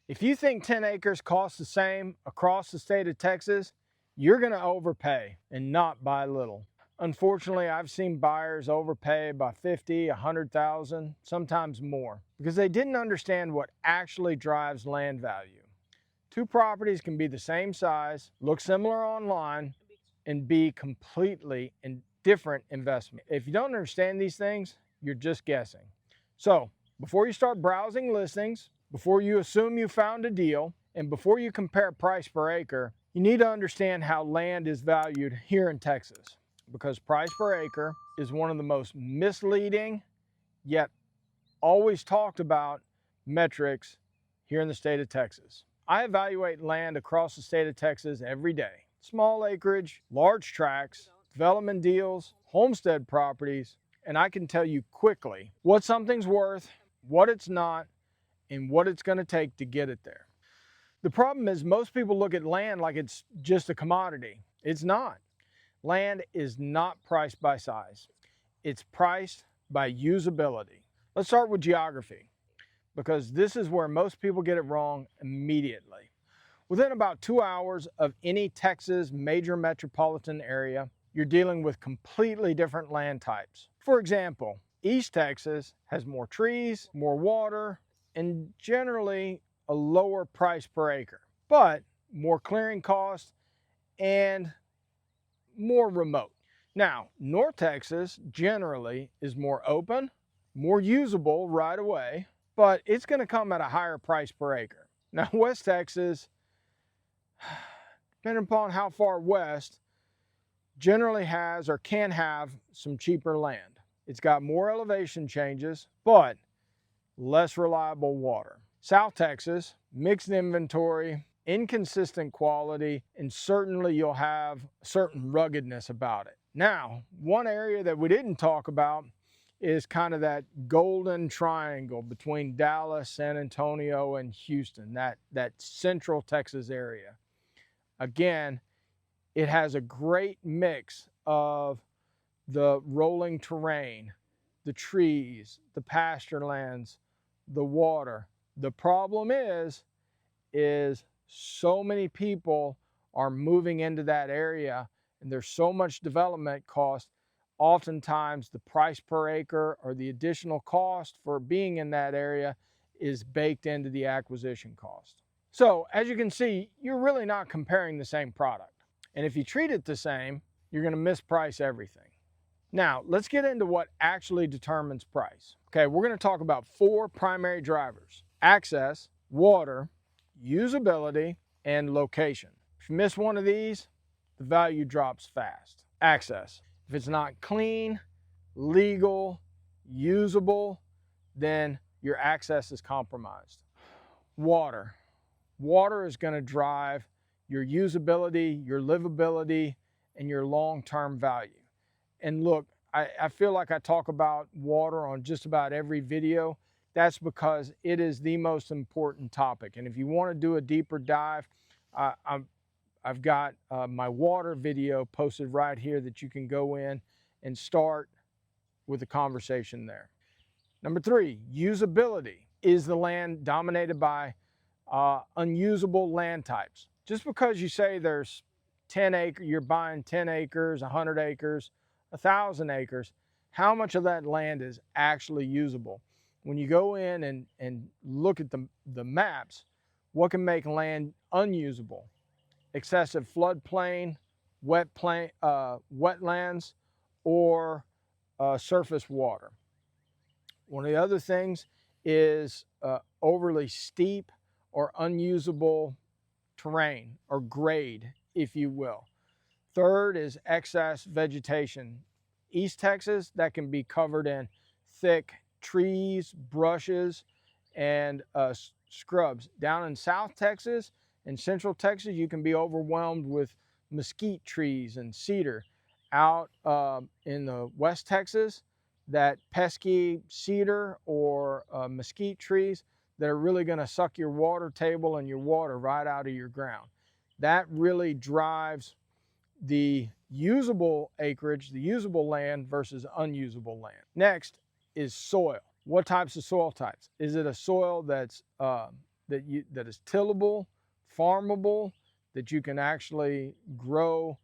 If you think 10 acres costs the same across the state of Texas, you're going to overpay and not buy little. Unfortunately, I've seen buyers overpay by 50, 100,000, sometimes more, because they didn't understand what actually drives land value. Two properties can be the same size, look similar online, and be completely different investment. If you don't understand these things, you're just guessing. So, before you start browsing listings, before you assume you found a deal, and before you compare price per acre, you need to understand how land is valued here in Texas, because price per acre is one of the most misleading yet always talked about metrics here in the state of Texas. I evaluate land across the state of Texas every day. Small acreage, large tracts, development deals, homestead properties, and I can tell you quickly what something's worth, what it's not, and what it's going to take to get it there. The problem is most people look at land like it's just a commodity. It's not. Land is not priced by size. It's priced by usability. Let's start with geography, because this is where most people get it wrong immediately. Within about 2 hours of any Texas major metropolitan area, you're dealing with completely different land types. For example, East Texas has more trees, more water, and generally a lower price per acre, but more clearing costs and more remote. Now, North Texas generally is more open, more usable right away, but it's going to come at a higher price per acre. Now, West Texas, depending upon how far west, generally has or can have some cheaper land. It's got more elevation changes, but less reliable water. South Texas, mixed inventory, inconsistent quality, and certainly you'll have a certain ruggedness about it. Now, one area that we didn't talk about is kind of that golden triangle between Dallas, San Antonio, and Houston, that central Texas area. Again, it has a great mix of the rolling terrain, the trees, the pasture lands, the water. The problem is so many people are moving into that area and there's so much development cost. Oftentimes the price per acre or the additional cost for being in that area is baked into the acquisition cost. So as you can see, you're really not comparing the same product. And if you treat it the same, you're going to misprice everything. Now, let's get into what actually determines price. Okay, we're going to talk about 4 primary drivers: access, water, usability, and location. If you miss one of these, the value drops fast. Access. If it's not clean, legal, usable, then your access is compromised. Water. Water is going to drive your usability, your livability, and your long-term value. And look, I feel like I talk about water on just about every video. That's because it is the most important topic. And if you want to do a deeper dive, I've got my water video posted right here that you can go in and start with the conversation there. Number 3, usability. Is the land dominated by unusable land types? Just because you say there's 10 acres, you're buying 10 acres, 100 acres, 1,000 acres, how much of that land is actually usable? When you go in and look at the maps, what can make land unusable? Excessive floodplain, wetlands, or surface water. One of the other things is overly steep or unusable terrain or grade, if you will. Third is excess vegetation. East Texas, that can be covered in thick trees, brushes, and scrubs. Down in South Texas and Central Texas, you can be overwhelmed with mesquite trees and cedar. Out in the West Texas, that pesky cedar or mesquite trees that are really going to suck your water table and your water right out of your ground. That really drives the usable acreage, the usable land versus unusable land. Next is soil. What types of soil types? Is it a soil that's that is tillable, farmable, that you can actually grow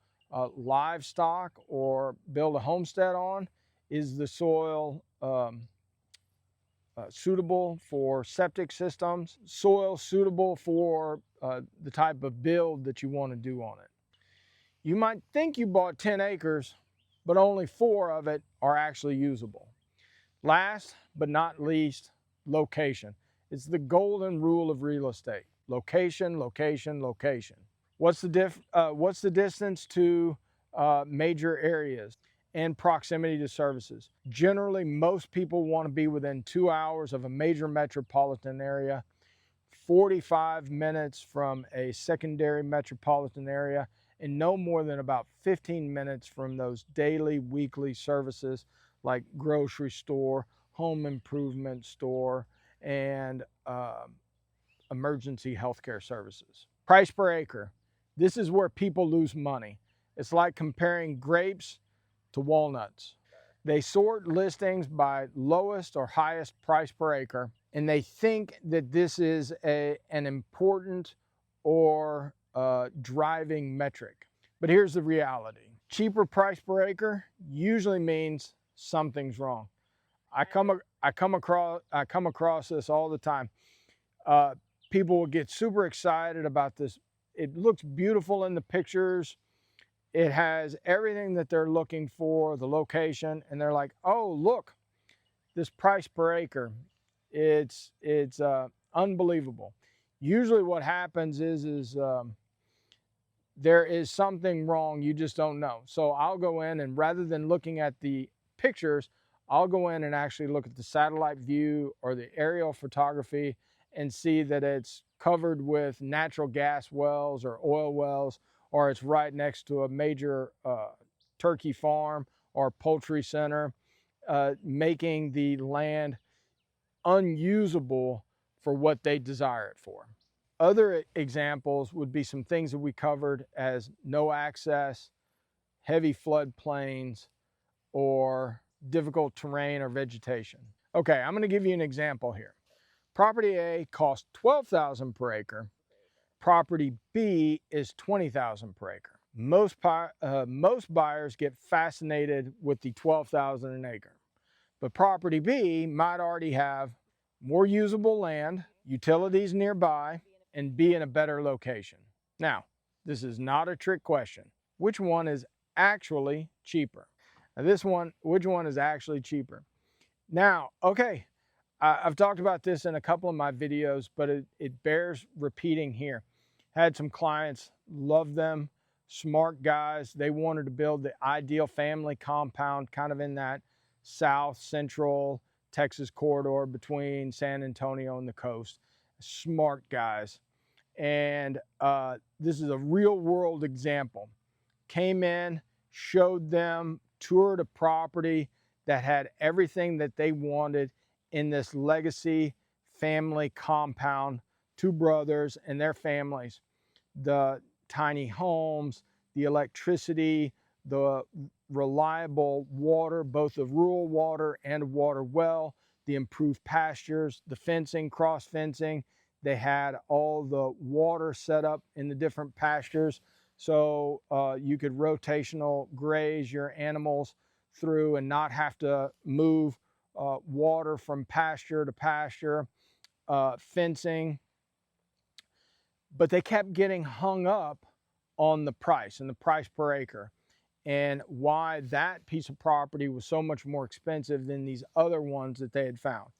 livestock or build a homestead on, is the soil suitable for septic systems, soil suitable for the type of build that you want to do on it. You might think you bought 10 acres, but only 4 of it are actually usable. Last but not least, location. It's the golden rule of real estate. Location, location, location. What's the distance to major areas and proximity to services? Generally, most people want to be within 2 hours of a major metropolitan area, 45 minutes from a secondary metropolitan area, and no more than about 15 minutes from those daily, weekly services like grocery store, home improvement store, and emergency healthcare services. Price per acre. This is where people lose money. It's like comparing grapes to walnuts. They sort listings by lowest or highest price per acre, and they think that this is an important or driving metric. But here's the reality. Cheaper price per acre usually means something's wrong. I come across this all the time. People will get super excited about this. It looks beautiful in the pictures. It has everything that they're looking for, the location, and they're like, oh, look, this price per acre, it's unbelievable. Usually what happens is there is something wrong, you just don't know. So I'll go in, and rather than looking at the pictures, I'll go in and actually look at the satellite view or the aerial photography and see that it's covered with natural gas wells or oil wells, or it's right next to a major turkey farm or poultry center, making the land unusable for what they desire it for. Other examples would be some things that we covered as no access, heavy flood plains, or difficult terrain or vegetation. Okay, I'm going to give you an example here. Property A costs $12,000 per acre. Property B is $20,000 per acre. Most buyers get fascinated with the $12,000 an acre. But property B might already have more usable land, utilities nearby, and be in a better location. Now, this is not a trick question. Which one is actually cheaper? Now which one is actually cheaper? Now, okay, I've talked about this in a couple of my videos, but it bears repeating here. Had some clients, loved them, smart guys. They wanted to build the ideal family compound kind of in that south central Texas corridor between San Antonio and the coast. Smart guys. And this is a real world example. Came in, showed them, toured a property that had everything that they wanted in this legacy family compound, 2 brothers and their families. The tiny homes, the electricity, the reliable water, both the rural water and water well, the improved pastures, the fencing, cross fencing. They had all the water set up in the different pastures, so you could rotational graze your animals through and not have to move water from pasture to pasture, fencing. But they kept getting hung up on the price and the price per acre, and why that piece of property was so much more expensive than these other ones that they had found.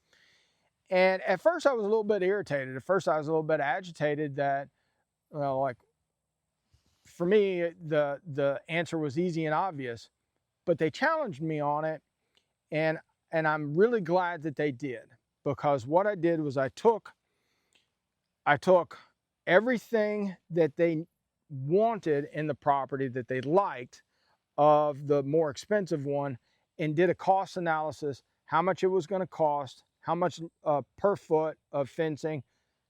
And at first I was a little bit irritated. At first I was a little bit agitated that, well, like, for me, the answer was easy and obvious, but they challenged me on it, and I'm really glad that they did, because what I did was I took everything that they wanted in the property that they liked of the more expensive one, and did a cost analysis, how much it was going to cost, how much per foot of fencing,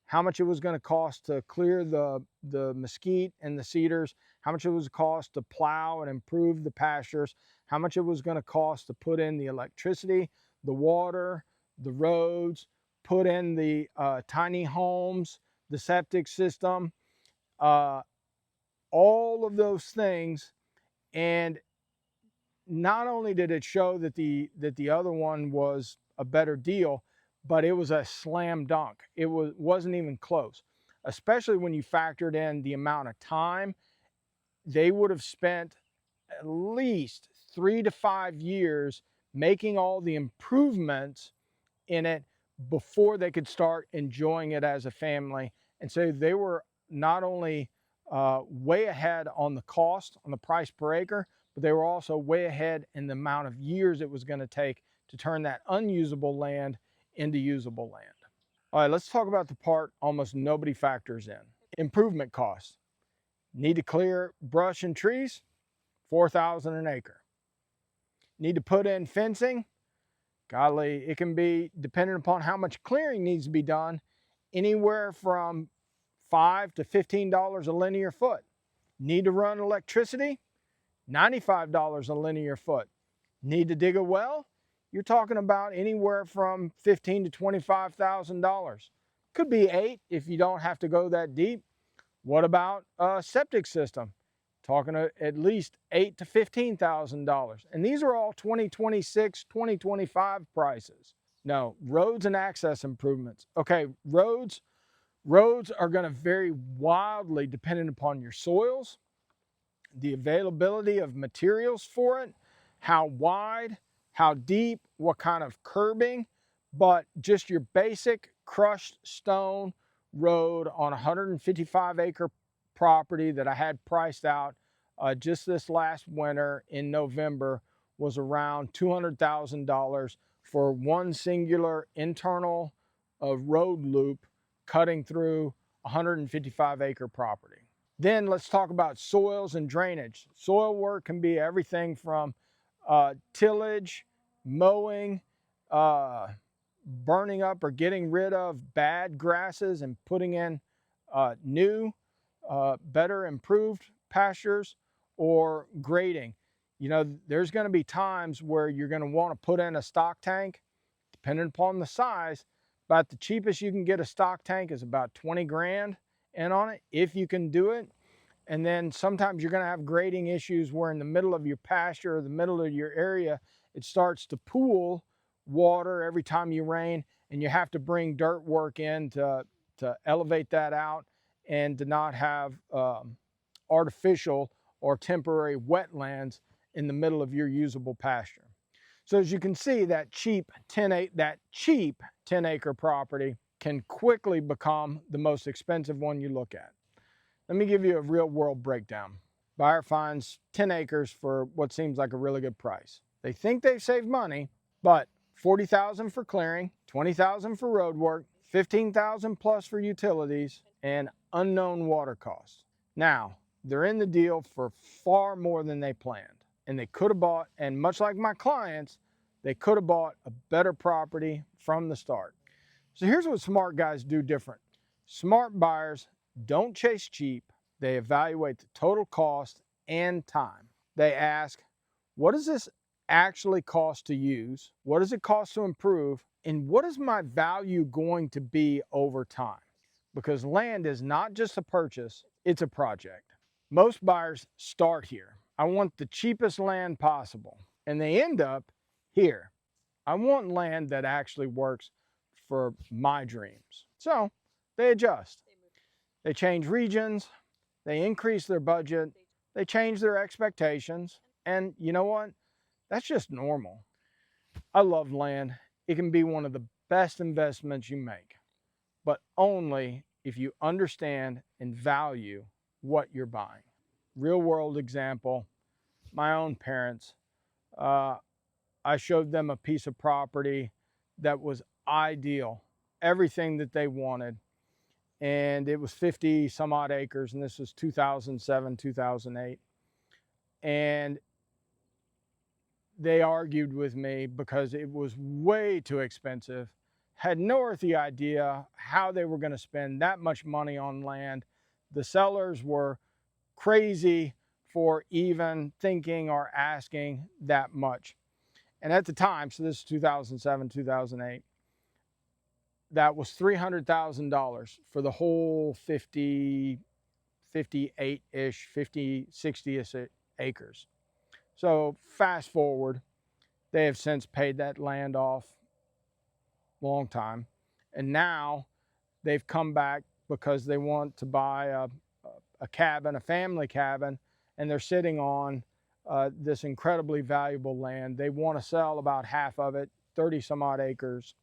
how much it was going to cost to clear the mesquite and the cedars, how much it was cost to plow and improve the pastures, how much it was going to cost to put in the electricity, the water, the roads, put in the tiny homes, the septic system, all of those things. And not only did it show that the other one was a better deal, but it was a slam dunk. It wasn't even close, especially when you factored in the amount of time they would have spent at least 3 to 5 years making all the improvements in it before they could start enjoying it as a family. And so they were not only way ahead on the cost, on the price per acre, but they were also way ahead in the amount of years it was going to take to turn that unusable land into usable land. All right, let's talk about the part almost nobody factors in. Improvement costs. Need to clear brush and trees? $4,000 an acre. Need to put in fencing? Golly, it can be, depending upon how much clearing needs to be done, anywhere from $5 to $15 a linear foot. Need to run electricity? $95 a linear foot. Need to dig a well? You're talking about anywhere from $15,000 to $25,000. Could be $8 if you don't have to go that deep. What about a septic system? Talking at least $8,000 to $15,000. And these are all 2026, 2025 prices. No, roads and access improvements. Okay, roads are going to vary wildly depending upon your soils, the availability of materials for it, how wide, how deep, what kind of curbing, but just your basic crushed stone road on a 155 acre property that I had priced out just this last winter in November was around $200,000 for one singular internal road loop cutting through a 155 acre property. Then let's talk about soils and drainage. Soil work can be everything from tillage, mowing, burning up or getting rid of bad grasses and putting in new, better improved pastures, or grading. You know, there's going to be times where you're going to want to put in a stock tank, depending upon the size. About the cheapest you can get a stock tank is about 20 grand in on it, if you can do it. And then sometimes you're going to have grading issues where in the middle of your pasture or the middle of your area, it starts to pool water every time you rain, and you have to bring dirt work in to elevate that out and to not have artificial or temporary wetlands in the middle of your usable pasture. So as you can see, that cheap 10 acre property can quickly become the most expensive one you look at. Let me give you a real world breakdown. Buyer finds 10 acres for what seems like a really good price. They think they've saved money, but $40,000 for clearing, $20,000 for road work, $15,000 plus for utilities, and unknown water costs. Now, they're in the deal for far more than they planned. And they could have bought, and much like my clients, they could have bought a better property from the start. So here's what smart guys do different. Smart buyers don't chase cheap. They evaluate the total cost and time. They ask, what does this actually cost to use? What does it cost to improve? And what is my value going to be over time? Because land is not just a purchase, it's a project. Most buyers start here. I want the cheapest land possible. And they end up here. I want land that actually works for my dreams. So they adjust. They change regions. They increase their budget. They change their expectations. And you know what? That's just normal. I love land. It can be one of the best investments you make, but only if you understand and value what you're buying. Real world example, my own parents. I showed them a piece of property that was ideal, everything that they wanted. And it was 50 some odd acres, and this was 2007, 2008. And they argued with me because it was way too expensive, had no earthly idea how they were going to spend that much money on land. The sellers were crazy for even thinking or asking that much. And at the time, so this is 2007, 2008, that was $300,000 for the whole 58-ish, 60-ish acres. So fast forward, they have since paid that land off long time. And now they've come back because they want to buy a cabin, a family cabin, and they're sitting on this incredibly valuable land. They want to sell about half of it, 30 some odd acres.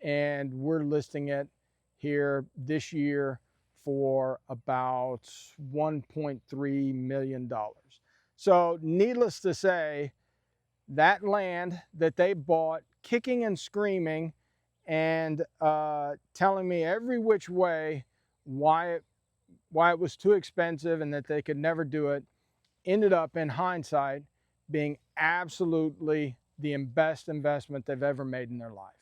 And we're listing it here this year for about $1.3 million. So needless to say, that land that they bought kicking and screaming and telling me every which way why it was too expensive and that they could never do it, ended up in hindsight being absolutely the best investment they've ever made in their life.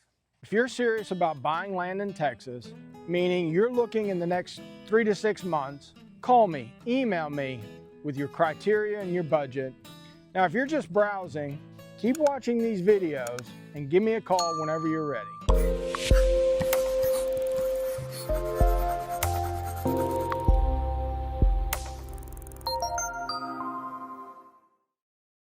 If you're serious about buying land in Texas, meaning you're looking in the next 3 to 6 months, call me, email me with your criteria and your budget. Now, if you're just browsing, keep watching these videos and give me a call whenever you're ready.